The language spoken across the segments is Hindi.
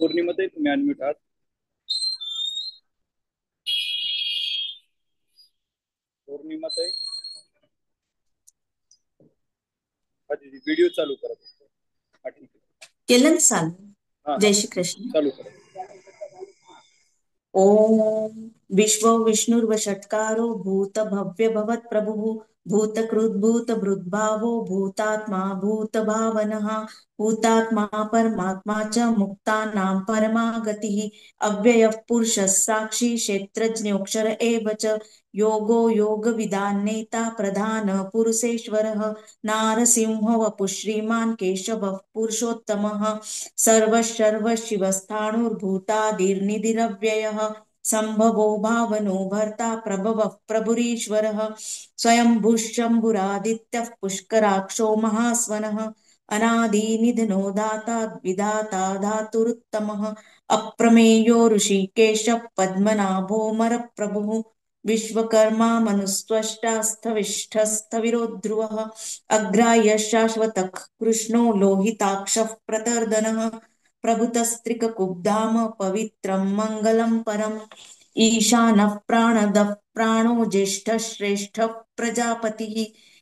पौर्णिमाताई तुम्ही अनम्यूट आहात. पौर्णिमाताई हा दीदी व्हिडिओ चालू करा. हा ठीक आहे. केलं चालू. हा हा जय श्री कृष्ण. चालू करा. ओम विश्व विष्णुर्वषट्कारो भूत भव्य भवत् प्रभुः भूतकृत भूत भृद्भावो भूतात्मा भूत भावनः भूतात्मा परमात्मा च मुक्तानां परमा गतिः अव्ययः पुरुषः साक्षी क्षेत्रज्ञोऽक्षर एव च योगो योगविदान्नेता प्रधान पुरुषेश्वरः नारसिंह वपुः श्रीमान् केशवः पुरुषोत्तमः सर्वशिवस्थाणुर्भूतादिर्निधिरव्ययः संभवो भावनो भर्ता प्रभवः प्रभुरीश्वरः स्वयंभुशम्भुरादित्यः पुष्कराक्षो महास्वनः अनादिनिधनो दाता विधाता धातुरुत्तमः अप्रमेयो ऋषिकेशः पद्मनाभोऽमरप्रभुः विश्वकर्मा मनुस्त्वष्टास्थविष्ठस्थविरो ध्रुवः अग्राह्य शाश्वतः कृष्णो लोहिताक्षः प्रतर्दनः प्रभुतस्त्रिककुब्धाम पवित्रं मङ्गलं परम् ईशानः प्राणदः प्राणो ज्येष्ठः श्रेष्ठः प्रजापतिः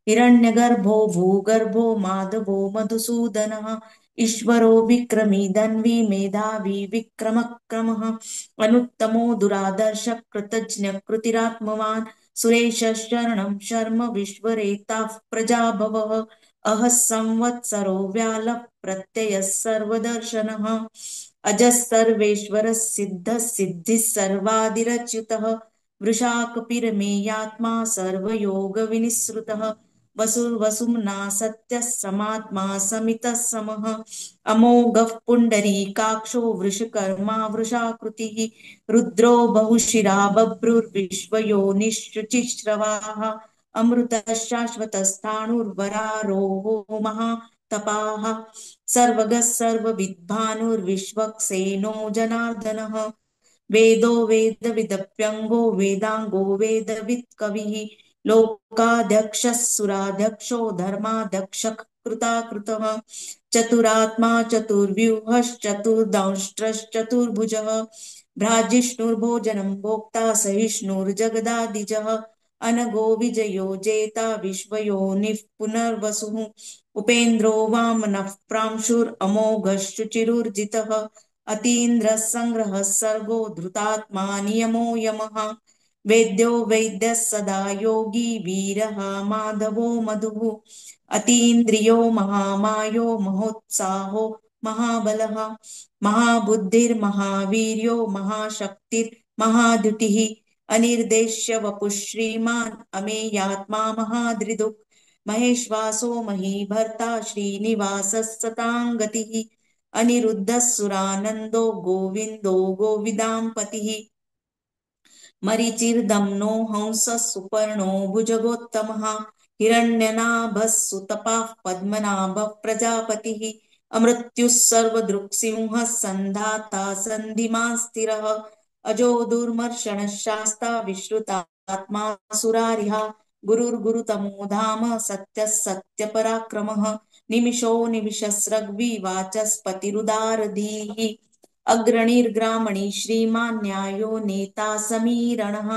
हिरण्यगर्भो भूगर्भो माधवो मधुसूदनः ईश्वरो विक्रमी धन्वी मेधावी विक्रमक्रमः अनुत्तमो दुरादर्श कृतज्ञ कृतिरात्मवान् सुरेशशरणं शर्म विश्वरेताः प्रजाभवः अह संवत्सरो व्यालः प्रत्ययः सर्वदर्शनः अजः सर्वेश्वरः सिद्धः सिद्धिः सर्वादिरच्युतः वृषाकपिरमेयात्मा सर्वयोगविनिःसृतः वसुर्वसुम्ना सत्यः समात्मा समितः समः अमोघः पुण्डरीकाक्षो वृषकर्मा वृषाकृतिः रुद्रो बहुशिरा बभ्रुर्विश्वयोनिश्चुचिश्रवाः अमृतः शाश्वतस्थाणुर्वरारोहो महातपाः सर्वगः सर्वविद्भानुर्विश्वक्सेनो जनार्दनः वेदो वेदविदप्यङ्गो वेदाङ्गो वेदवित्कविः लोकाध्यक्षः सुराध्यक्षो धर्माध्यक्षः कृताकृतः चतुरात्मा चतुर्व्यूहश्चतुर्दंष्ट्रश्चतुर्भुजः भ्राजिष्णुर्भोजनं भोक्ता सहिष्णुर्जगदादिजः अनगो विजयो जेता विश्वयोनिः पुनर्वसुः उपेन्द्रो वामनः प्रांशुरमोघश्चुचिरुर्जितः अतीन्द्रः संग्रहः सर्गो धृतात्मा नियमो यमः वेद्यो वैद्यः सदा योगी वीरः माधवो मधुः अतीन्द्रियो महामायो महोत्साहो महाबलः महाबुद्धिर्महावीर्यो महाशक्तिर्महाद्युतिः अनिर्देश्य वपुः श्रीमान् अमेयात्मा महादृदुः महेश्वासो महीभर्ता श्रीनिवासः सतां गतिः अनिरुद्धः सुरानन्दो गोविन्दो गोविदां पतिः मरीचिर्दम्नो हंसः सुपर्णो भुजगोत्तमः हिरण्यनाभः सुतपाः पद्मनाभः प्रजापतिः अमृत्युः सर्वदृक्सिंहः सन्धाता सन्धिमान् स्थिरः अजो दुर्मर्षणः शास्ता विश्रुतात्मा सुरारिः गुरुर्गुरुतमो धाम सत्यः सत्यपराक्रमः निमिषो निमिषस्रग्वी वाचस्पतिरुदारधीः अग्रणीर्ग्रामणी श्रीमान् न्यायो नेता समीरणः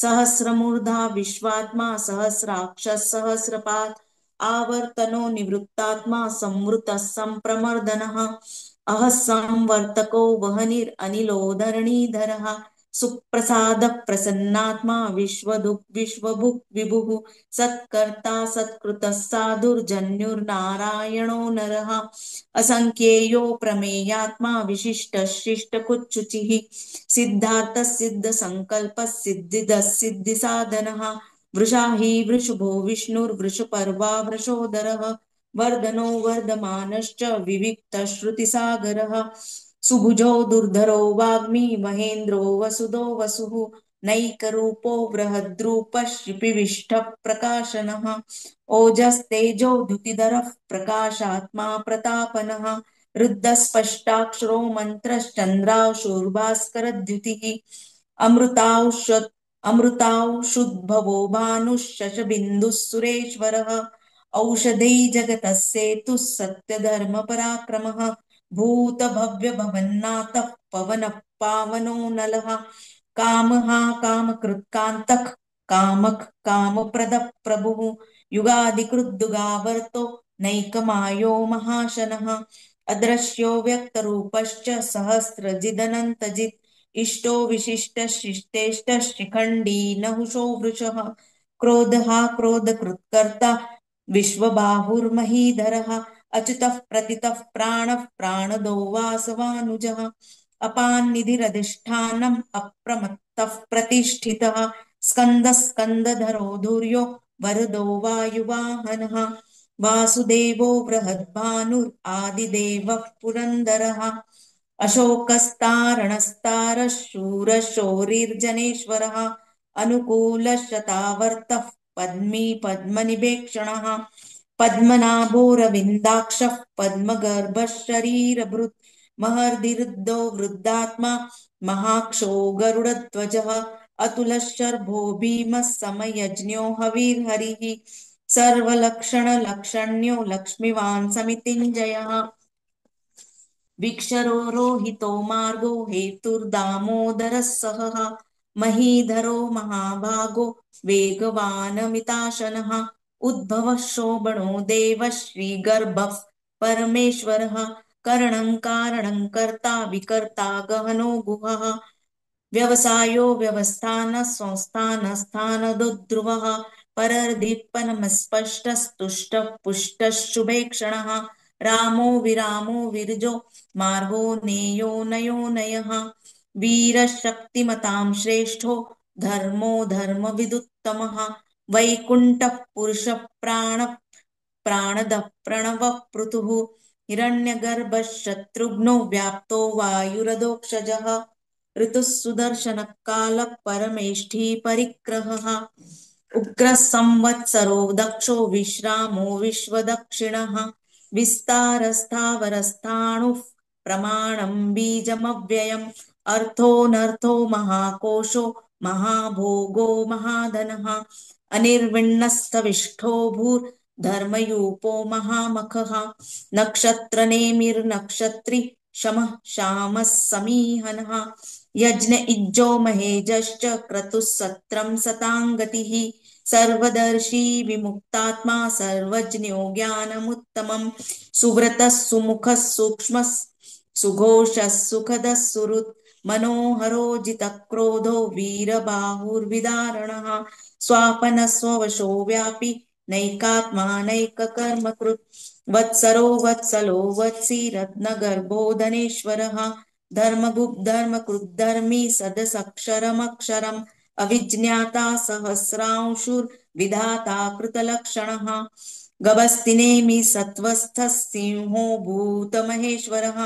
सहस्रमूर्धा विश्वात्मा सहस्राक्षः सहस्रपात् आवर्तनो निवृत्तात्मा संवृतः सम्प्रमर्दनः अहः संवर्तको वहनिरनिलो धरणीधरः सुप्रसादः प्रसन्नात्मा विश्वभुक् विभुः सत्कर्ता सत्कृतः साधुर्जन्युर्नारायणो नरः असंख्येयो प्रमेयात्मा विशिष्ट शिष्टकुच्युचिः सिद्धार्थः सिद्धसंकल्पः सिद्धिदः सिद्धिसाधनः वृषा हि वृषभो विष्णुर्वृषपर्वा वृषोदरः वर्धनो वर्धमानश्च विविक्तश्रुतिसागरः सुभुजो दुर्धरो वाग्मी महेन्द्रो वसुदो वसुः नैकरूपो बृहद्रूपः शिपिविष्टः प्रकाशनः ओजस्तेजो द्युतिधरः प्रकाशात्मा प्रतापनः रुद्धस्पष्टाक्षरो मन्त्रश्चन्द्राशुर्भास्करद्युतिः अमृतांशुद्भवो भानुश्शशबिन्दुः सुरेश्वरः औषधै जगतः सेतुः सत्यधर्मपराक्रमः भूत भव्य भवन्नाथः पवनः पावनो नलः कामः कामकृत्कान्तः कामः कामप्रदः प्रभुः युगादिकृद्दुगावर्तो नैकमायो महाशनः अदृश्यो व्यक्तरूपश्च सहस्रजिदनन्तजित् इष्टो विशिष्टशिष्टेष्ट शिखण्डी नहुषो वृषः क्रोधः क्रोधकृत्कर्ता विश्वबाहुर्महीधरः अच्युतः प्रतितः प्राणः प्राणदो वासवानुजः अपान्निधिरधिष्ठानम् अप्रमत्तः प्रतिष्ठितः स्कन्दः स्कन्दधरो धुर्यो वरदो वायुवाहनः वासुदेवो बृहद्भानुर् आदिदेवः पुरन्दरः अशोकस्तारणस्तारः शूरः शौरिर्जनेश्वरः अनुकूलशतावर्तः पद्मी पद्मनिभेक्षणः पद्मनाभोरविन्दाक्षः पद्मगर्भः शरीरभृत् महर्दिरुद्धो वृद्धात्मा महाक्षो गरुडध्वजः अतुलशर्भो भीमः समयज्ञो हविर्हरिः सर्वलक्षणलक्षण्यो लक्ष्मीवान् समितिञ्जयः विक्षरो रोहितो मार्गो हेतुर्दामोदरः सहः महीधरो महाभागो वेगवानमिताशनः उद्भवः शोभनो देवः श्रीगर्भः परमेश्वरः करणं कारणं कर्ता विकर्ता गहनो गुहः व्यवसायो व्यवस्थान संस्थान स्थानदोद्ध्रुवः परर्धिपनमस्पष्टस्तुष्टः पुष्टः शुभेक्षणः रामो विरामो विरजो मार्गो नेयो नयो नयः वीरशक्तिमतां श्रेष्ठो धर्मो धर्मविदुत्तमः वैकुण्ठः पुरुषः प्राणदः प्रणवः पृथुः हिरण्यगर्भः शत्रुघ्नो व्याप्तो वायुरधोक्षजः ऋतुः सुदर्शनः कालः परमेष्ठी परिग्रहः उग्रः संवत्सरो दक्षो विश्रामो विश्वदक्षिणः विस्तारस्थावरस्थाणुः प्रमाणं बीजमव्ययम् अर्थोऽनर्थो महाकोशो महाभोगो महाधनः अनिर्विण्णस्तविष्ठो भूर्धर्मयूपो महामखः नक्षत्रनेमिर्नक्षत्री शमः श्यामः समीहनः यज्ञ इज्जो महेजश्च क्रतुः सत्रं सताङ्गतिः सर्वदर्शी विमुक्तात्मा सर्वज्ञो ज्ञानमुत्तमं सुव्रतः सुमुखः सूक्ष्मः सुघोषः सुखदः सुहृत् मनोहरो जितक्रोधो वीरबाहुर्विदारणः स्वापनः स्ववशो व्यापी नैकात्मा नैककर्मकृत् वत्सरो वत्सलो वत्सी रत्नगर्भो धनेश्वरः धर्मकृद्धर्मी सदसक्षरमक्षरम् अविज्ञाता सहस्रांशुर्विधाता कृतलक्षणः गभस्तिनेमि सत्त्वस्थः सिंहो भूतमहेश्वरः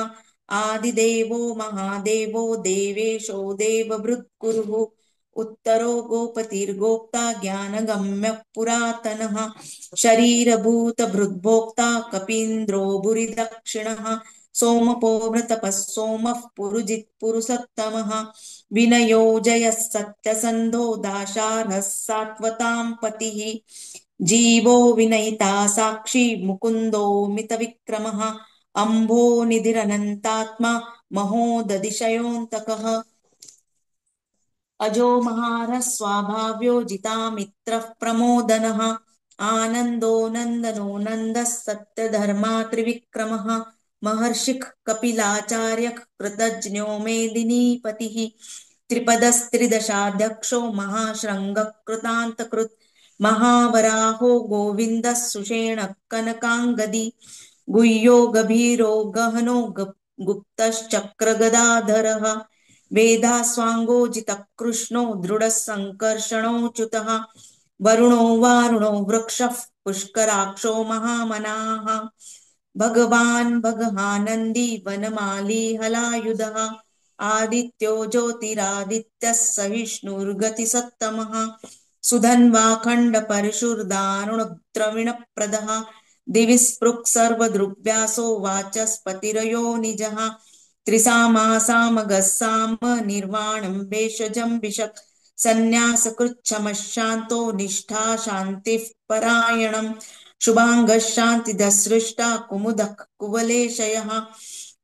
आदिदेवो महादेवो देवेशो देवभृत्कुरुः उत्तरो गोपतिर्गोक्ता ज्ञानगम्यः पुरातनः शरीरभूतभृद्भोक्ता कपीन्द्रो भुरिदक्षिणः सोमपो मृतपः सोमः पुरुजित्पुरुषोत्तमः विनयो जयः सत्यसन्धो दाशार्हः सात्वतां पतिः जीवो विनयिता साक्षी मुकुन्दो मितविक्रमः अम्भो निधिरनन्तात्मा महोदधिशयोऽन्तकः अजो महारः स्वाभाव्यो जितामित्रः प्रमोदनः आनन्दो नन्दनो नन्दः सत्यधर्मा त्रिविक्रमः महर्षिः कपिलाचार्यः कृतज्ञो मेदिनीपतिः त्रिपदस्त्रिदशाध्यक्षो महाशृङ्गः कृतान्तकृत् महावराहो गोविन्दः सुषेणः कनकाङ्गदी गुह्यो गभीरो गहनो गुप्तश्चक्रगदाधरः वेदास्वाङ्गोजितः कृष्णो दृढः सङ्कर्षणोऽच्युतः वरुणो वारुणो वृक्षः पुष्कराक्षो महामनाः भगवान् भगहानन्दी वनमाली हलायुधः आदित्यो ज्योतिरादित्यः सहिष्णुर्गतिसत्तमः सुधन्वाखण्डपरशुर्दारुणद्रविणप्रदः दिवि स्पृक् सर्वदृग्व्यासो वाचस्पतिरयो निजः त्रिसामासामगः साम निर्वाणं भेषजं विशक् सन्न्यासकृच्छमः शान्तो निष्ठा शान्तिः परायणम् शुभाङ्गः शान्तिदः सृष्टा कुमुदः कुवलेशयः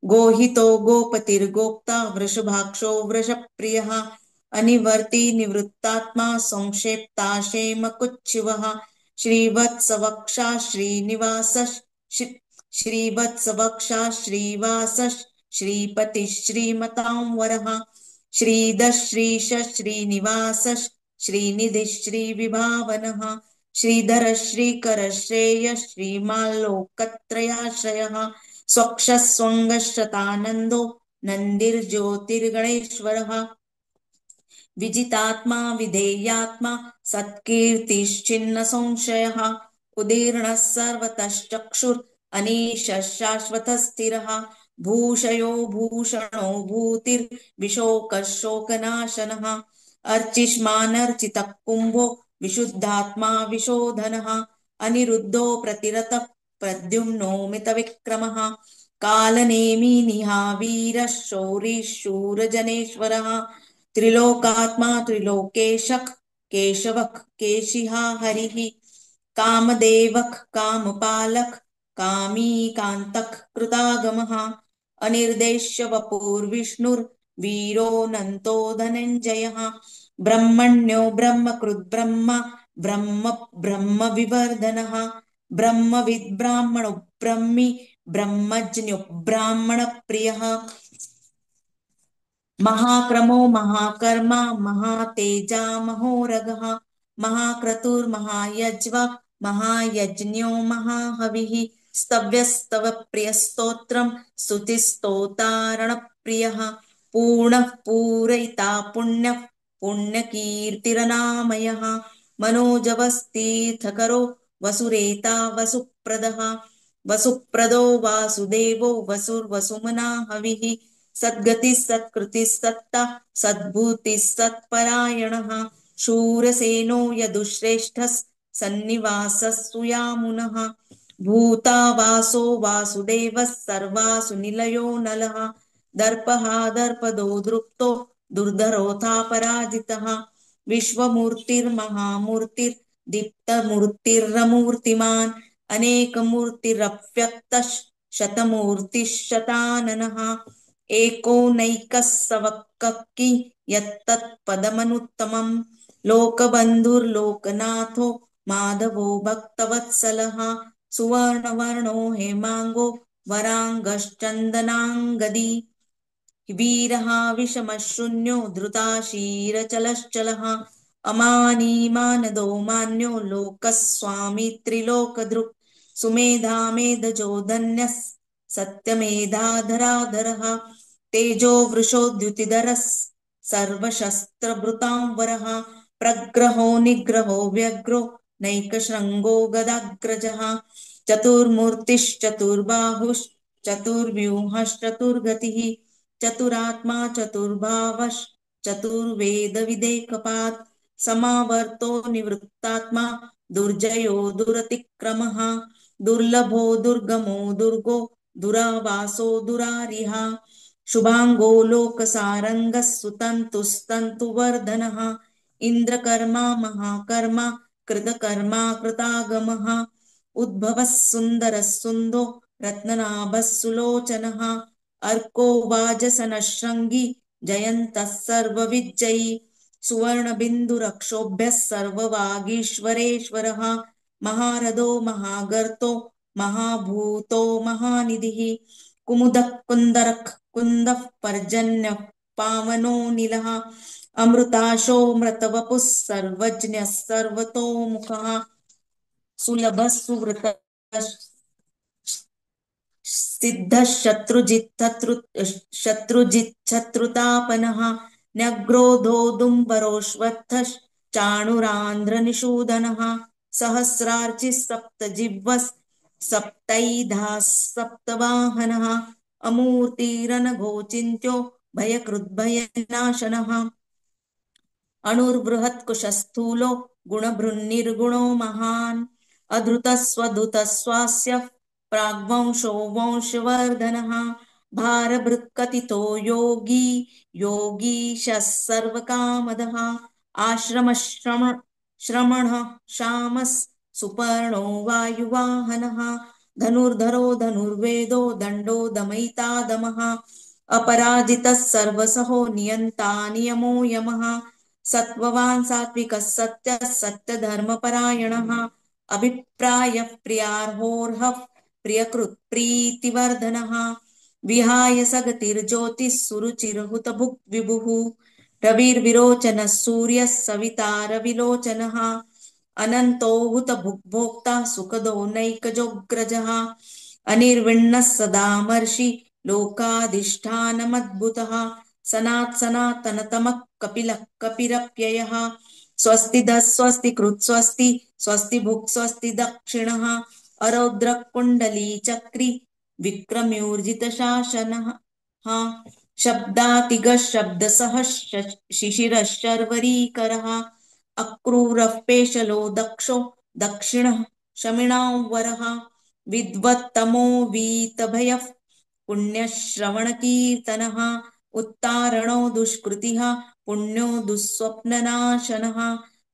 गोहितो गोपतिर्गोक्ता वृषभाक्षो वृषप्रियः अनिवर्ती निवृत्तात्मा संक्षेप्ताशेमकुच्छिवः श्रीवत्सवक्षा श्रीवासः श्रीपतिः श्रीमतां वरः श्रीदश्रीश श्रीनिवासः श्रीनिधिः श्रीविभावनः श्रीधर श्रीकर श्रेय श्रीमाल्लोकत्रयाश्रयः स्वक्षस्वङ्गशतानन्दो नन्दिर्ज्योतिर्गणेश्वरः विजितात्मा विधेयात्मा सत्कीर्तिश्चिन्न संशयः उदीर्णः सर्वतश्चक्षुर् अनीशः शाश्वतः स्थिरः भूषयो भूषणो भूतिर्विशोकः शोकनाशनः अर्चिष्मानर्चितः कुम्भो विशुद्धात्मा विशोधनः अनिरुद्धो प्रतिरतः प्रद्युम्नो मितविक्रमः कालनेमी निहावीरः शौरिः शूरजनेश्वरः त्रिलोकात्मा त्रिलोकेशः केशवः केशिहा हरिः कामदेवः कामपालः कामी कान्तः कृतागमः अनिर्देश्य वपुर्विष्णुर्वीरोऽनन्तो धनञ्जयः ब्रह्मण्यो ब्रह्मकृद्ब्रह्म ब्रह्म ब्रह्मविवर्धनः ब्रह्मविद् ब्राह्मणो ब्रह्मी ब्रह्मज्ञो ब्राह्मणप्रियः महाक्रमो महाकर्मा महातेजा महोरगः महाक्रतुर्महायज्वा महायज्ञो महाहविः स्तव्यस्तवप्रियस्तोत्रम् स्तुतिस्तोतारणप्रियः पूर्णः पूरयिता पुण्यः पुण्यकीर्तिरनामयः मनोजवस्तीर्थकरो वसुरेता वसुप्रदः वसुप्रदो वासुदेवो वसुर्वसुमना हविः सद्गति सत्कृति सत्ता सद्भूति सत्परायणः शूरसेनो यदुश्रेष्ठः सन्निवासः सुयामुनः भूतावासो वासुदेवः सर्वासु निलयो नलः दर्पः दर्पदो दृप्तो दुर्धरोऽथापराजितः विश्वमूर्तिर्महामूर्तिर्दीप्तमूर्तिरमूर्तिमान् अनेकमूर्तिरव्यक्तः शतमूर्तिः शताननः एकोनैकः सवक्कि यत्तत्पदमनुत्तमम् लोकबन्धुर्लोकनाथो माधवो भक्तवत्सलः सुवर्णवर्णो हेमाङ्गो वराङ्गश्चन्दनाङ्गदी वीरः विषमशून्यो धृताशीरचलश्चलः अमानीमानदो मान्यो लोकस्वामी त्रिलोकदृक् सुमेधा मेधजो धन्यः सत्यमेधाधराधरः तेजो वृषोद्युतिधरः सर्वशस्त्रभृतां वरः प्रग्रहो निग्रहो व्यग्रो नैकशृङ्गो गदाग्रजः चतुर्मूर्तिश्चतुर्बाहुश्चतुर्व्यूहश्चतुर्गतिः चतुरात्मा चतुर्वेदविदेकपात् समावर्तो निवृत्तात्मा दुर्जयो दुरतिक्रमः दुर्लभो दुर्गमो दुर्गो दुरावासो दुरारिः शुभांगो लोकसारंगः सुतन्तुस्तन्तुवर्धनः इन्द्रकर्मा महाकर्मा कृतकर्मा कृतागमः उद्भवः सुन्दरः सुन्दो रत्ननाभः सुलोचनः अर्को वाजसनः शृङ्गी जयन्तः सर्वविज्जयी सुवर्णबिन्दुरक्षोभ्यः सर्ववागीश्वरेश्वरः महारथो महागर्तो महाभूतो महानिधिः कुमुदः कुन्दरः कुन्दः पर्जन्यः पावनो नीलः अमृताशो मृतवपुः सर्वज्ञः सर्वतोमुखः सुलभः सुवृतः सिद्धः शत्रुजिच्छत्रुतापनः न्यग्रोधोदुम्बरोऽश्वत्थः चाणुरान्ध्रनिषूदनः सहस्रार्चिः सप्तजिह्वः सप्तैधाः सप्तवाहनः अमूर्तिरनघोचिन्त्यो भयकृद्भयनाशनः अणुर्बृहत्कुशस्थूलो गुणभृन्निर्गुणो महान् अधृतस्वधृतस्वास्य प्राग्वंशो वंशवर्धनः भारभृत्कथितो योगी योगीशः सर्वकामदः आश्रमश्रमणः श्यामः सुपर्णो वायुवाहनः धनुर्धरो धनुर्वेदो दण्डो दमयिता दमः अपराजितः सर्वसहो नियन्ता नियमो यमः सत्त्ववान् सात्विकः सत्यः सत्यधर्मपरायणः अभिप्रायः प्रियार्होर्हः प्रियकृत् प्रीतिवर्धनः विहाय सगतिर्ज्योतिः सुरुचिर्हुतभुक् विभुः रविर्विरोचनः सूर्यः सविता रविलोचनः अनन्तो हुतभुग्भोक्ता सुखदो नैकजोऽग्रजः अनिर्विण्णः सदामर्षि लोकाधिष्ठानमद्भुतः सनातनतमः कपिलः कपिरप्ययः स्वस्ति स्वस्ति कृत् स्वस्ति स्वस्ति भुक् स्वस्ति दक्षिणः अरौद्रः कुण्डली चक्री विक्रम्यूर्जितशासनः शब्दातिगः शब्दसः शिशिरः शर्वरीकरः अक्रूरः पेशलो दक्षो दक्षिणः शमिणावरः विद्वत्तमो वीतभयः पुण्यश्रवणकीर्तनः उत्तारणो दुष्कृतिः पुण्यो दुःस्वप्ननाशनः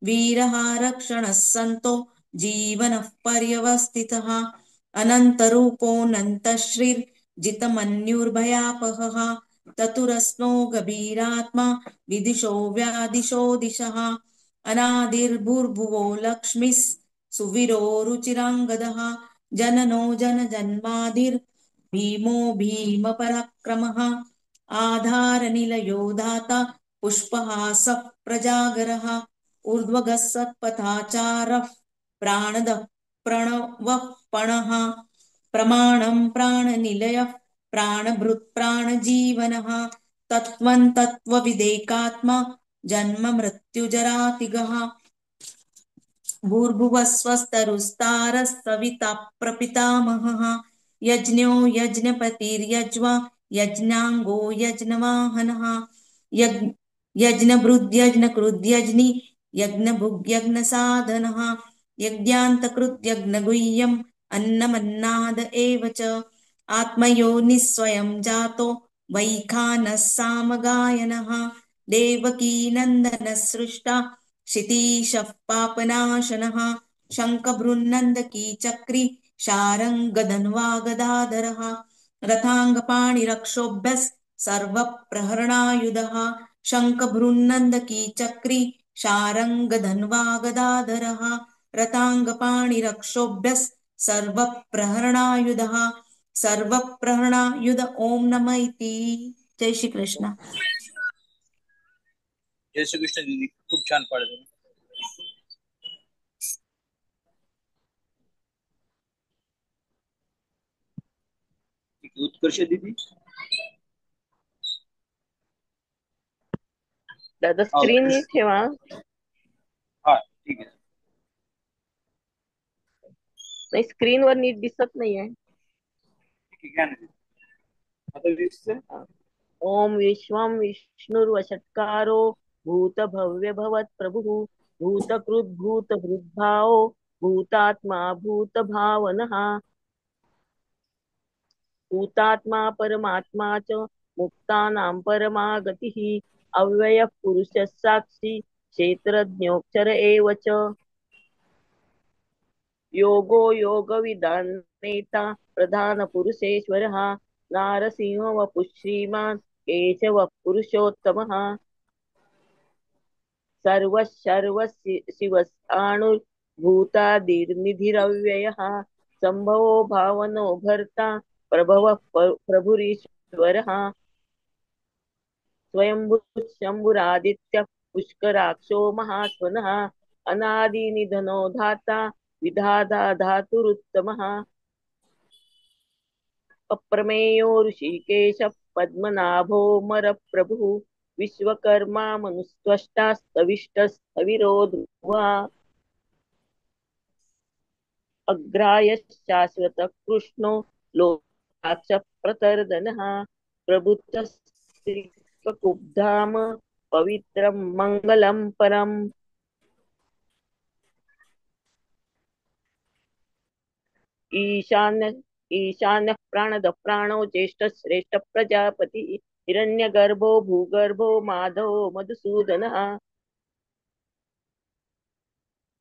वीरः रक्षणः सन्तो जीवनः पर्यवस्थितः अनन्तरूपोऽनन्तश्रीर्जितमन्युर्भयापहः ततुरस्नो गभीरात्मा विदिशो व्यादिशो दिशः अनादिर्भूर्भुवो लक्ष्मीः सुवीरो रुचिराङ्गदः जननो जनजन्मादिर्भीमो भीमपराक्रमः आधारनिलयो दाता पुष्पहासः प्रजागरः ऊर्ध्वगः सत्पथाचारः प्राणदः प्रणवः पणः प्रमाणं प्राणनिलयः प्राणभृत् प्राणजीवनः तत्त्वं तत्त्वविदेकात्मा जन्म मृत्युजरातिगः भूर्भुवस्वस्तरुस्तारस्तविता प्रपितामहः यज्ञो यज्ञपतिर्यज्वा यज्ञाङ्गो यज्ञवाहनः यज्ञभृद्यज्ञकृद्यज्ञि यज्ञभुग्यज्ञसाधनः यज्ञान्तकृद्यज्ञगुह्यम् अन्नमन्नाद एव च आत्मयोनिस्वयं जातो वैखानः सामगायनः देवकीनन्दनः सृष्टा क्षितीशः पापनाशनः शङ्खभृन्नन्दकी चक्री शारङ्गधन्वा गदाधरः रथाङ्गपाणिरक्षोभ्यः सर्वप्रहरणायुधः शङ्खभृन्नन्दकी चक्री शारङ्गधन्वा गदाधरः रथाङ्गपाणिरक्षोभ्यः सर्वप्रहरणायुधः सर्वप्रहरणायुध ओम नमः इति. जय श्री कृष्ण. जय श्री कृष्ण दीदी, खूप छान पाडलं. उत्कर्ष दीदी, दादा स्क्रीन नीट ठेवा. हा ठीक आहे. नाही, स्क्रीन वर नीट दिसत नाहीये. ठीक आहे ना दीदी, आता दिसतंय. ओम विश्वम विष्णुर्वषट्कारो भूत भव्य भवत प्रभु भूतकृत भूत हृद्भावो भूतात्मा भूत भावनः भूतात्मा परमात्मा च मुक्तानां परमा गतिः अव्ययः पुरुषः साक्षी क्षेत्रज्ञोऽक्षर एव च योगो योगविदां नेता प्रधान पुरुषेश्वरः नारसिंह वपुः श्रीमान् केशवः पुरुषोत्तमः सर्वः सर्वः शिवस्ताणुर्भूतादिर्निधिरव्ययः सम्भवो भावनो भर्ता प्रभवः प्रभुरीश्वरः स्वयंभुः शम्भुरादित्यः पुष्कराक्षो महात्मनः अनादिनिधनो धाता विधाता धातुरुत्तमः अप्रमेयो ऋषिकेश पद्मनाभो मरप्रभुः विश्वकर्मा मनुस्त्वष्टास्तविष्टस्तविरो ध्रुवः अग्राय शाश्वत कृष्णो लोकाक्ष प्रतर्दनः प्रभुतः श्रीकुब्धाम पवित्रं मङ्गलं परम् ईशान्य प्राणद प्राणो ज्येष्ठ श्रेष्ठ प्रजापति हिरण्यगर्भो भूगर्भो माधवो मधुसूदनः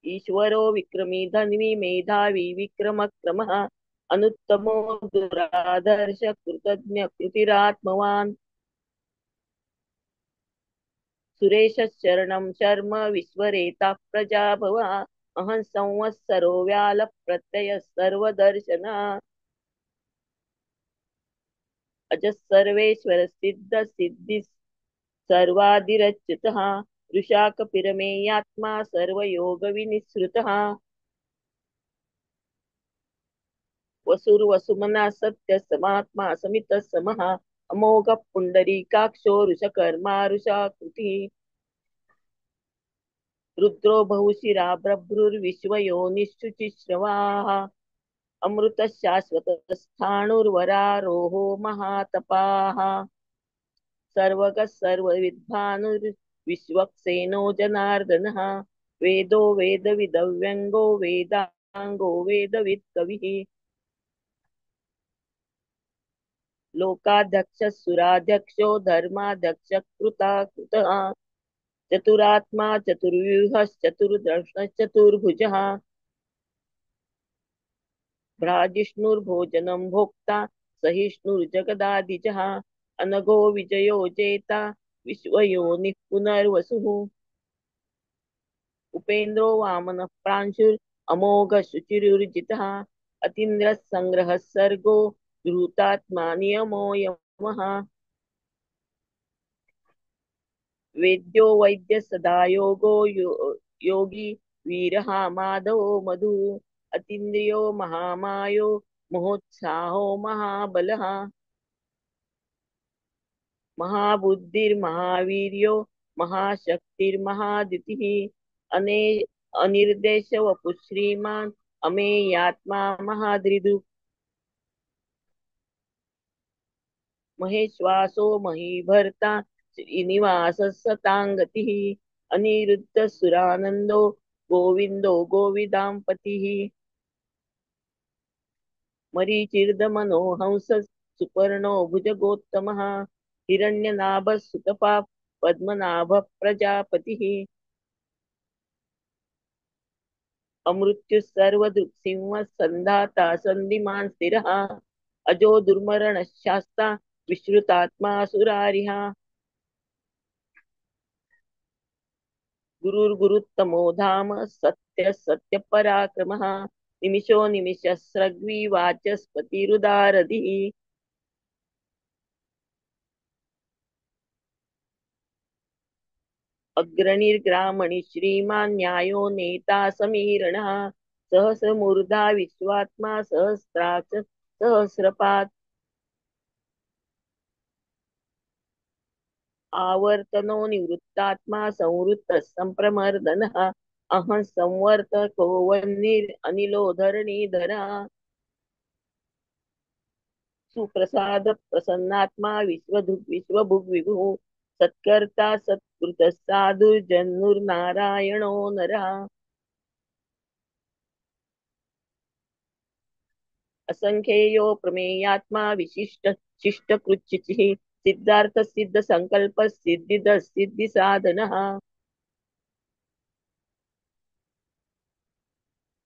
ईश्वरो विक्रमी धन्वी मेधावी विक्रमक्रमः अनुत्तमो दुरादर्श कृतज्ञ कृतिरात्मवान् सुरेश शरणं शर्म विश्वरेता प्रजा भव अहं संवत्सरो व्याल प्रत्यय सर्वदर्शना अज सर्वेश्वर सिद्ध सिद्धि सर्वादिरच्युतः ऋषाकपिरमेयात्मा सर्वयोगविनिःसृतः वसुर्वसुमना सत्य समात्मा समित समः अमोघ पुंडरीकाक्षो ऋषकर्मा ऋषाकृतिः रुद्रो बहुशिरा बभ्रुर्विश्वयोनिश्चुचिश्रवाः अमृत शाश्वत स्थाणुर्वरारोहो महातपाः सर्वगः सर्वविद्भानुर्विश्वक्सेनो जनार्दनः वेदो वेदविदव्यङ्गो वेदाङ्गो वेदवित् कविः लोकाध्यक्ष सुराध्यक्षो धर्माध्यक्ष कृता कृतः चतुरात्मा चतुर्व्यूहश्चतुर्दर्शनश्चतुर्भुजः भ्राजिष्णुर्भोजनं भोक्ता सहिष्णुर्जगदादिजः अनघो विजयो जेता विश्वयोनिः पुनर्वसुः उपेन्द्रो वामनः प्रांशुर् अमोघ शुचिरुर्जितः अतीन्द्रः संग्रहः सर्गो धृतात्मा नियमो यमः वेद्यो वैद्य सदा योगो योगी वीरः माधवो मधु अतीन्द्रियो महामायो महोत्साहो महाबलः महाबुद्धिर्महावीर्यो महाशक्तिर्महादितिः अने अनिर्देश वपु श्रीमान् अमेयात्मा महादृदु महेश्वासो महीभर्ता श्रीनिवास सतांगतिः अनिरुद्ध सुरानंदो गोविंदो गोविदांपतिः मरीचिर्दमनो हंस सुपर्णो भुजगोत्तमः हिरण्यनाभ सुतपा पद्मनाभ प्रजापतिः अमृत्यु सर्वदृक्सिंह संधाता संधिमान् स्थिरः अजो दुर्मरण शास्ता विश्रुतात्मा सुरारिः गुरुर्गुरुत्तमो धाम सत्य सत्य पराक्रमः निमिषो निमिषस्रग्वी वाचस्पतिरुदारधिः अग्रणिर्ग्रामणि श्रीमान् न्यायो नेता समीरणः सहस्रमूर्धा विश्वात्मा सहस्राक्ष सहस्रपात् आवर्तनो निवृत्तात्मा संवृत्तः सम्प्रमर्दनः अहं संवर्तको वह्निरनिलो धरणीधरः सुप्रसाद प्रसन्नात्मा विश्वधुग् विश्वभुग् विभुः सत्कर्ता सत्कृतः साधुर्जन्नुर्नारायणो नरः असंख्येयो प्रमेयात्मा विशिष्ट शिष्टकृच्युचिः सिद्धार्थ सिद्ध संकल्प सिद्धिद सिद्धि साधनः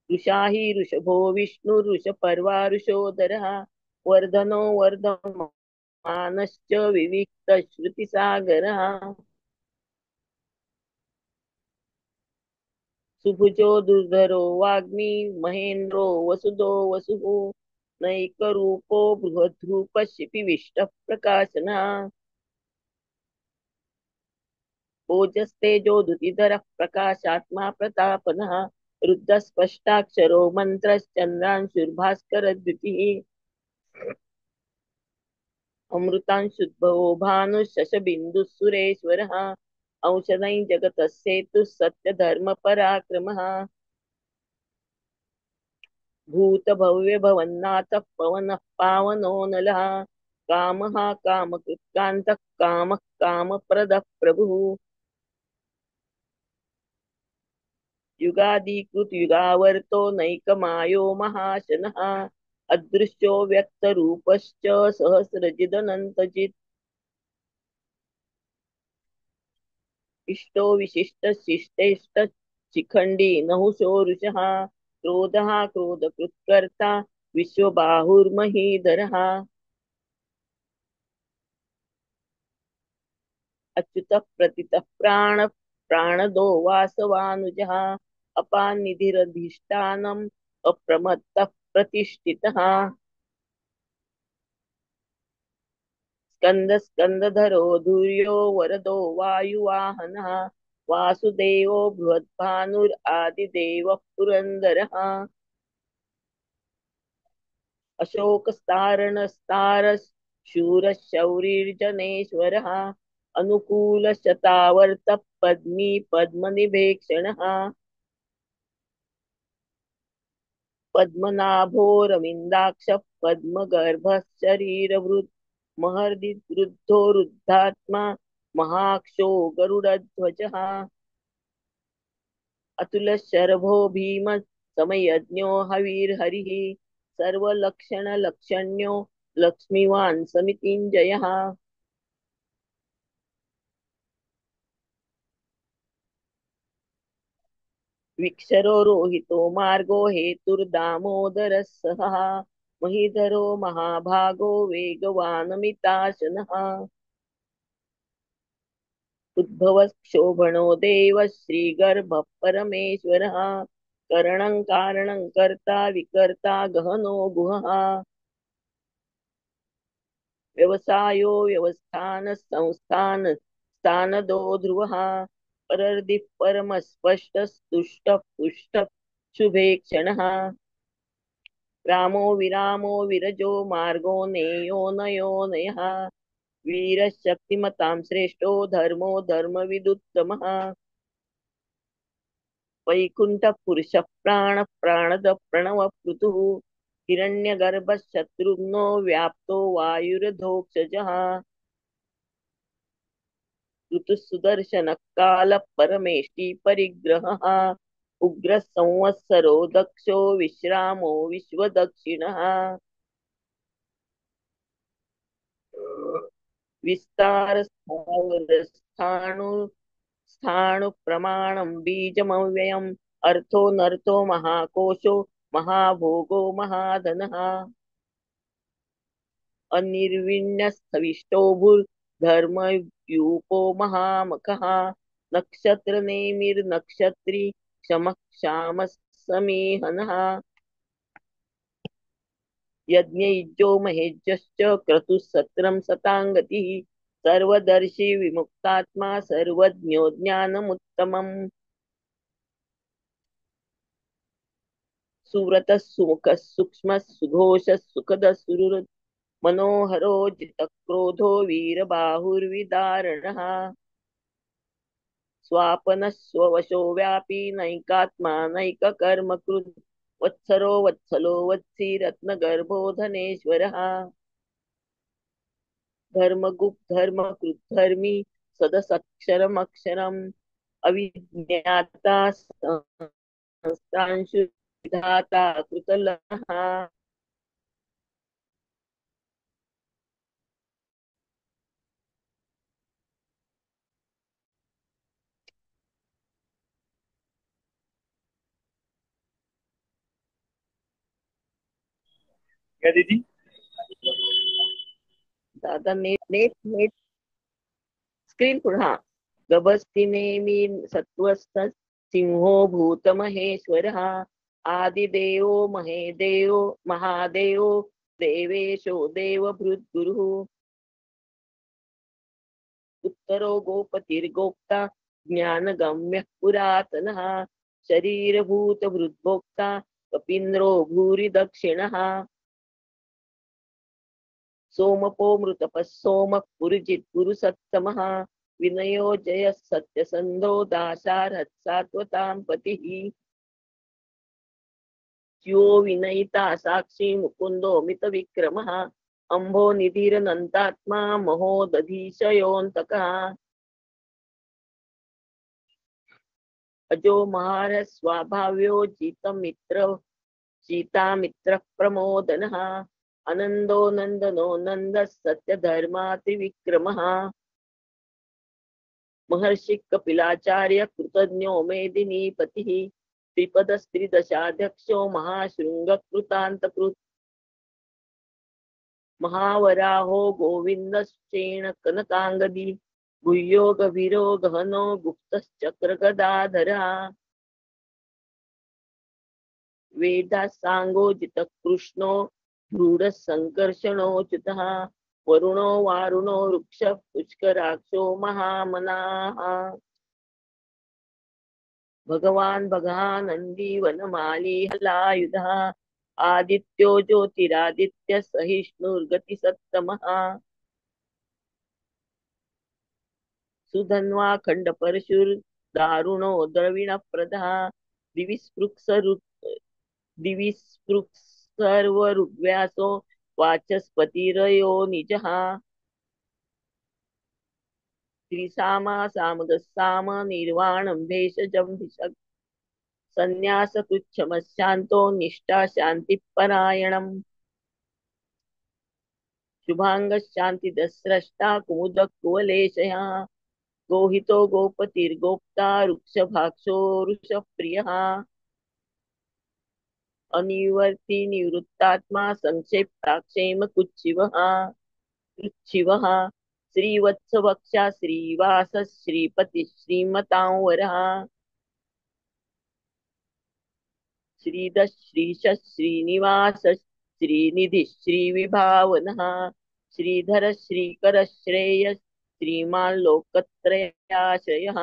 ऋषाहि ऋषभो विष्णु ऋषपर्वा ऋषोदरः वर्धनो वर्धमानश्च विविक्त श्रुतिसागरः सुभुजो दुर्धरो वाग्मी महेन्द्रो वसुदो वसुः नैकरूपो बृहद्रूप शिपिविष्टः प्रकाशनः ओजस्तेजो दुतिधरः प्रकाशात्मा प्रतापनः रुद्रस्पष्टाक्षरो मन्त्रश्चन्द्रांशुर्भास्करद्युतिः अमृतांशुद्भवो भानुशशबिन्दुः सुरेश्वरः औषधैः जगतः सेतुः सत्यधर्मपराक्रमः भूतभव्य भवन्नाथः पवनः पावनो नलः कामः कामकृत्कान्तः कामः कामप्रदः प्रभुः युगादिकृत युगावर्तो नैकमायो महाशनः अदृश्यो व्यक्तरूपश्च सहस्रजिदनन्तजित् इष्टो विशिष्ट शिष्टेष्ट शिखण्डी नहुषो रुषः क्रोधः क्रोधकृत्कर्ता विश्वबाहुर्महीधरः अच्युतः प्रतितः प्राणदो वासवानुजः अपानिधिरधिष्ठानम् अप्रमत्तः प्रतिष्ठितः स्कन्दधरो धूर्यो वरदो वायुवाहनः वासुदेवो बृहद्भानुरादिदेवः पुरन्दरः अशोकस्तारणस्तारः शूरशौरिर्जनेश्वरः अनुकूलशतावर्तः पद्मी पद्मनिभेक्षणः पद्मनाभोरविन्दाक्षः पद्मगर्भः शरीरवृत् महर्दिवृद्धो रुद्धात्मा महाक्षो गरुडध्वजः अतुलशरभो भीम समयज्ञो हविर्हरिः सर्वलक्षणलक्षण्यो लक्ष्मीवान् समितिञ्जयः विक्षरो रोहितो मार्गो हेतुर्दामोदरः सहः महीधरो महाभागो वेगवानमिताशनः उद्भवः क्षोभणो देवः श्रीगर्भः परमेश्वरः करणं कारणं कर्ता विकर्ता गहनो गुहः व्यवसायो व्यवस्थान संस्थान स्थानदो ध्रुवः परर्दिः परमस्पष्टस्तुष्टः पुष्टः शुभे क्षणः रामो विरामो विरजो मार्गो नेयो नयो नयः वीरः शक्तिमतां श्रेष्ठो धर्मो धर्मविदुत्तमः वैकुण्ठः पुरुषः प्राणः प्राणद प्रणवः पृथुः हिरण्यगर्भः शत्रुघ्नो व्याप्तो वायुरधोक्षजः ऋतुः सुदर्शनः कालः परमेष्टि परिग्रहः उग्रः संवत्सरो दक्षो विश्रामो विश्वदक्षिणः स्थाणु प्रमाणं बीजमव्ययम् अर्थो नर्थो महाकोशो महाभोगो महाधनः अनिर्विण्यस्थविष्टो भूर्धर्मयूपो महामखः नक्षत्रनेमिर्नक्षत्री क्षमः क्षामः समीहनः यज्ञयुजो महेज्यश्च क्रतुः सत्रं सताङ्गतिः सर्वदर्शी विमुक्तात्मा सर्वज्ञो ज्ञानमुत्तमम् सुव्रतः सुमुखः सूक्ष्मः सुघोषः सुखदः सुहृत् मनोहरो जितक्रोधो वीरबाहुर्विदारणः स्वापनः स्ववशो व्यापी नैकात्मा नैककर्मकृत् वत्सरो वत्सलो वत्सी रत्नगर्भो धनेश्वरः धर्मकृद्धर्मी सदसक्षरमक्षरम् अविज्ञाता संस्थांशु विधाता कृतलः क्या दीदी? दादा नेट स्क्रीन पुढे गबस्ति नेमी सत्वस्थ सिंहो भूतमहेश्वरः आदिदेवो महेदेवो महादेवो देवेशो देवभृद्गुरुः उत्तरो गोपतिर्गोप्ता ज्ञानगम्यः पुरातनः शरीरभूतभृद्भोक्ता कपीन्द्रो भूरि दक्षिणः सोमपो मृतपः सोमः पुरुजित् पुरुसत्तमः विनयो जयः सत्यसन्धो दाशार्हत् सात्वतां पतिः यो विनयिता साक्षी मुकुन्दो मितविक्रमः अम्भो निधिरनन्तात्मा महोदधीशयोऽन्तकः अजो महारः स्वाभाव्यो जीतामित्रः प्रमोदनः अनन्दो नन्दनो नन्दः सत्यधर्मातिविक्रमः महर्षि कपिलाचार्य कृतज्ञो मेदिनीपतिः त्रिपदस्त्रिदशाध्यक्षो महाशृङ्गकृतान्तकृत् महावराहो गोविन्दश्चेण कनकाङ्गदी गुह्यो गभीरो गहनो गुप्तश्चक्रगदाधरः वेदासाङ्गोजित कृष्णो धूढसङ्कर्षणोच्युतः वरुणो वारुणो वृक्ष पुष्कराक्षो महामनाः भगवान् भगानन्दी वनमाली हलायुधः आदित्यो ज्योतिरादित्य सहिष्णुर्गतिसत्तमः सुधन्वा खण्डपरशुर्दारुणो द्रविणप्रदः दिवि स्पृक् सर्वऋग्व्यासो वाचस्पतिरयो निजः त्रिसामा सामगस्साम निर्वाणं भेषजं भिषक् संन्यासतुच्छमशान्तो निष्ठा शान्तिपरायणम् शुभाङ्गशान्तिदस्रष्टा कुमुदकुवलेशयः गोहितो गोपतिर्गोप्ता वृक्षभाक्षो वृषप्रियः अनिवर्ति निवृत्तात्मा संक्षेप्ताक्षेम कुच्छिवः श्रीवत्सवक्षा श्रीवास श्रीपति श्रीमतांवरः श्रीद श्रीश श्रीनिवास श्रीनिधि श्रीविभावनः श्रीधर श्रीकर श्रेय श्रीमान् लोकत्रयाश्रयः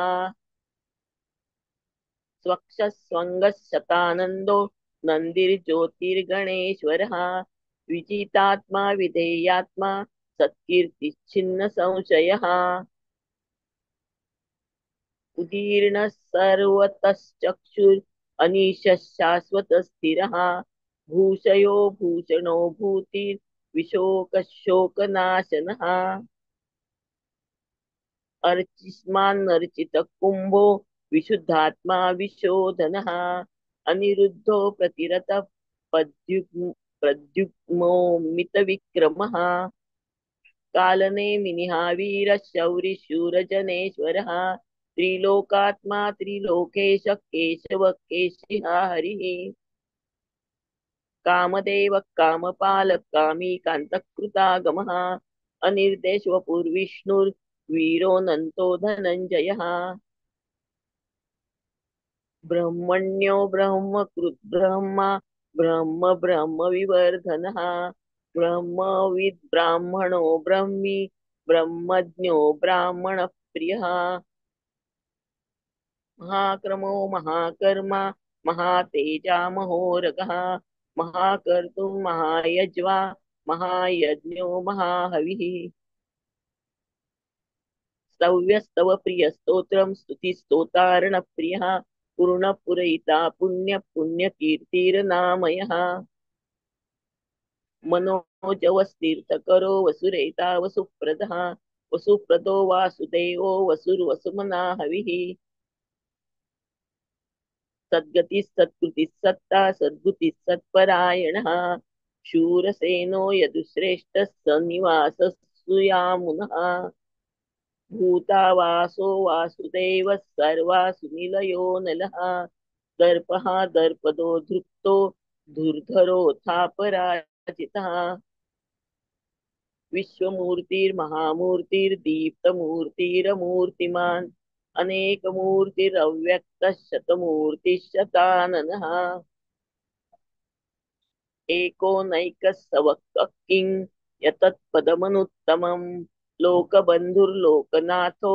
स्वक्षस्वङ्गशतानन्दो नन्दिर्ज्योतिर्गणेश्वरः विजितात्मा विधेयात्मा सत्कीर्तिच्छिन्न संशयः उदीर्ण सर्वतश्चक्षुर् अनीशः शाश्वतस्थिरः भूषयो भूषणो भूतिर्विशोकशोकनाशनः अर्चिस्मान्नर्चित कुम्भो विशुद्धात्मा विशोधनः अनिरुद्धो प्रतिरतः प्रद्युग्मो मितविक्रमः कालनेमिनिः वीरशौरिशूरजनेश्वरः त्रिलोकात्मा त्रिलोकेश केशव केशिः हरिः कामदेव कामपालक कामी कान्तकृतागमः अनिर्देशवपुर्विष्णुर्वीरोऽनन्तो धनञ्जयः ब्रह्मण्यो ब्रह्मकृत् ब्रह्मा ब्रह्म ब्रह्मविवर्धनः ब्रह्मविद् ब्राह्मणो ब्रह्मी ब्रह्मज्ञो ब्राह्मणप्रियः महाक्रमो महाकर्मा महातेजा महोरगः महाकर्तुं महायज्वा महायज्ञो महाहविः स्तव्यस्तव प्रियस्तोत्रं स्तुतिस्तोतारणप्रियः पूर्णपुरयिता पुण्यपुण्यकीर्तिर्नामयः मनोजवस्तीर्थकरो वसुरेता वसुप्रदः वसुप्रदो वासुदेवो वसुर्वसुमना हविः सद्गतिः सत्कृतिः सत्ता सद्बुद्धिः सत्परायणः शूरसेनो यदुश्रेष्ठः सन्निवासः सुयामुनः भूतावासो वासुदेवः सर्वासुनिलयो नलः दर्पः दर्पदो धृप्तो धुर्धरोऽथापराजितः विश्वमूर्तिर्महामूर्तिर्दीप्तमूर्तिरमूर्तिमान् अनेकमूर्तिरव्यक्तः शतमूर्तिः एकोनैकः सवक्तः किं यतत्पदमनुत्तमम् लोकबन्धुर्लोकनाथो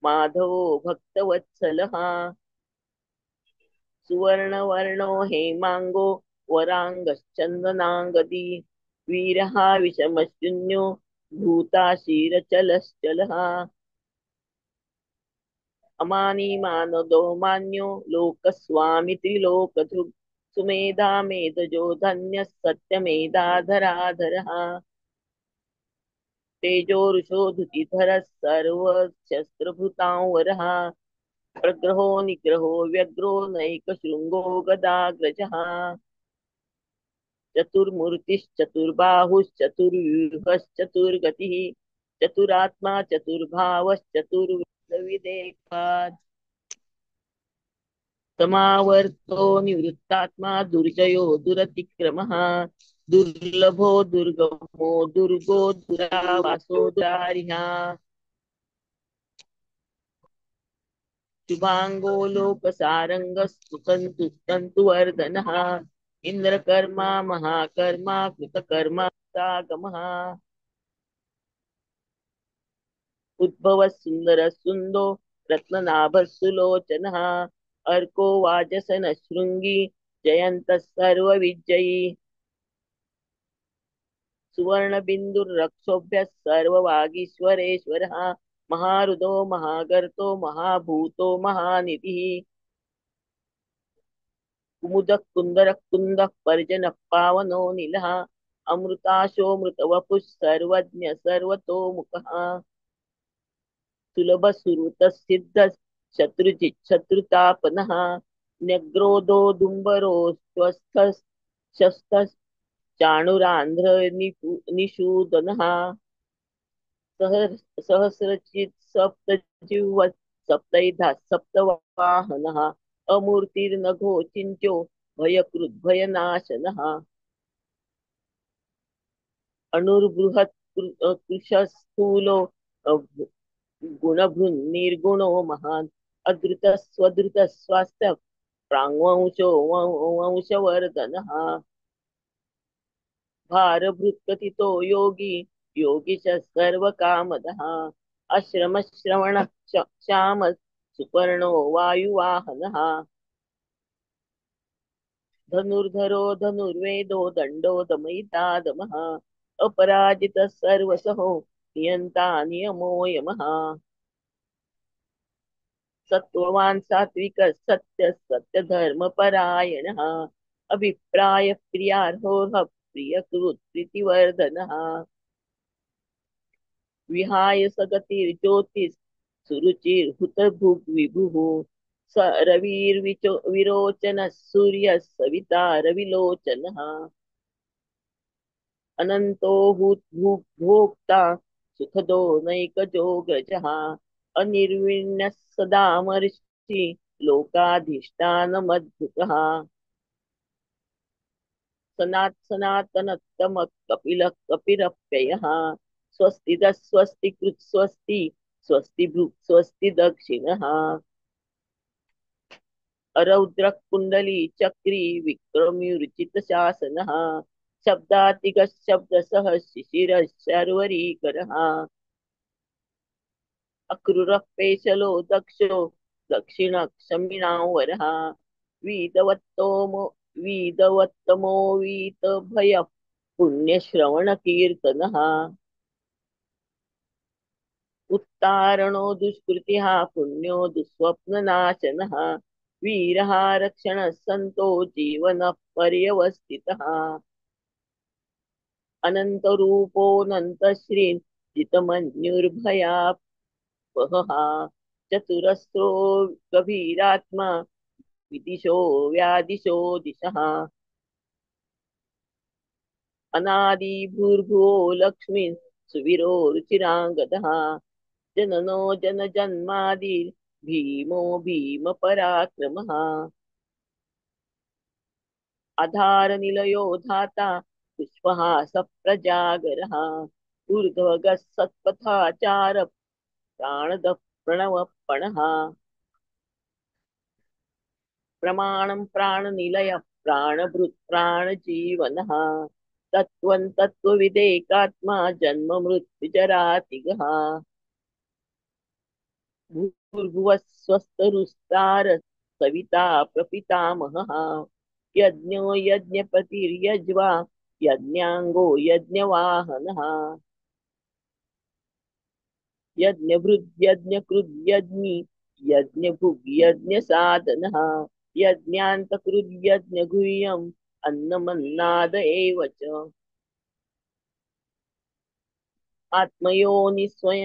माधवो भक्तवत्सलः सुवर्णवर्णो हेमाङ्गो वराङ्गश्चन्दनाङ्गदी वीरः विषमशून्यो भूताशीरचलश्चलः अमानिमानदो मान्यो लोकस्वामी त्रिलोकधृक् सुमेधा मेधजो धन्यः सत्यमेधाधराधरः तेजोरुषो धुतिधरः सर्वशस्त्रभृतांवरः प्रग्रहो निग्रहो व्यग्रो नैकशृङ्गो गदाग्रजः चतुर्मूर्तिश्चतुर्बाहुश्चतुर्व्यूहश्चतुर्गतिः चतुरात्मा चतुर्भावश्चतुर्विदेकात् समावर्तो निवृत्तात्मा दुर्जयो दुरतिक्रमः दुर्लभो दुर्गमो दुर्गो दुरावासो दुरारिहा शुभांगो लोकसारंगस्तु तंतु वर्धनः इंद्रकर्मा महाकर्मा कृतकर्मा सागमः उद्भव सुंदर सुंदो रत्ननाभ सुलोचनः अर्को वाजसन शृंगी जयंत सर्व विजयी सुवर्ण बिंदुरक्षोभ्य सर्ववागीश्वरेश्वरः महारुदो महागर्तो महाभूतो महानिधिः कुमुदः कुन्दरः कुन्दः पर्जनः पावनो नीलः अमृताशो मृतवपुः सर्वज्ञ सर्वतोमुखः सुलभ सुरुत सिद्ध शत्रुजित शत्रुतापनः न्यग्रोधो दुंबरो स्वस्थ शस्त्र चाणुरांध्र निषूदनः सहस्रचित सप्तजिह्व सप्तैधा सप्तवाहनः अमूर्तिर्नघो चिन्त्यो भयकृद् भयनाशनः अणुर्बृहत् कृशस्थूलो गुणभृन्निर्गुणो महान् अधृत स्वधृत स्वास्थ्य प्राङ्वंशो वंशवर्धनः भारभृत्कथितो योगी योगिश सर्वकामदः अश्रमश्रवणः श्याम सुपर्णो वायुवाहनः धनुर्धरो धनुर्वेदो दण्डो दमयिता दमः अपराजितः सर्वसहो नियन्ता नियमो यमः सत्त्ववान् सात्विक सत्य सत्य धर्म परायणः अभिप्राय प्रियार्होः प्रियकृत् प्रीतिवर्धनः विहाय सगतिर्ज्योतिः सुरुचिर्हुतभुग् विभुः स रविर्विचो विरोचनः सूर्यः सविता रविलोचनः अनन्तो भोक्ता सुखदो नैकजोग्रजः अनिर्विण्यः सदा महर्षि लोकाधिष्ठानमद्भुतः सनातनतम कपिल कपिरप्ययः स्वस्तिदः स्वस्ति कृत् स्वस्ति स्वस्ति भृक् स्वस्ति दक्षिणः अरौद्रः कुण्डली चक्री विक्रम्युर्चित शासनः शब्दातिगः शब्दसः शिशिरः शर्वरीकरः अक्रूरः पेशलो दक्षो दक्षिणक्षमिणावरः वीतवत्तमो वीतवत्तमो वीतभयः पुण्यश्रवणकीर्तनः उत्तारणो दुष्कृतिः पुण्यो दुःस्वप्ननाशनः वीरः रक्षणः सन्तो जीवनः पर्यवस्थितः अनन्तरूपोऽनन्तश्रीन् जितमन्युर्भयापहः चतुरस्रो गभीरात्मा विदिशो व्यादिशो दिशः अनादि भूर्भुवो लक्ष्मीः सुवीरो रुचिराङ्गदः जननो जनजन्मादि भीमो भीमपराक्रमः आधारनिलयो धाता पुष्पः सप्रजागरः ऊर्ध्वगः सत्पथाचार प्राणदः प्रणवपणः प्रमाणं प्राणनिलय प्राणभृत् प्राणजीवनः तत्त्वं तत्त्वविदेकात्मा जन्म मृत्युजरातिगः भूर्भुवः स्वस्तरुस्तार सविता प्रपितामहः यज्ञो यज्ञपतिर्यज्वा यज्ञांगो यज्ञवाहनः यज्ञभृद्यज्ञकृद्यज्ञी यज्ञभुग्यज्ञसाधनः यज्ञान्तकृद्यज्ञगुह्यम् अन्नमन्नाद एव च आत्मयोनि स्वयं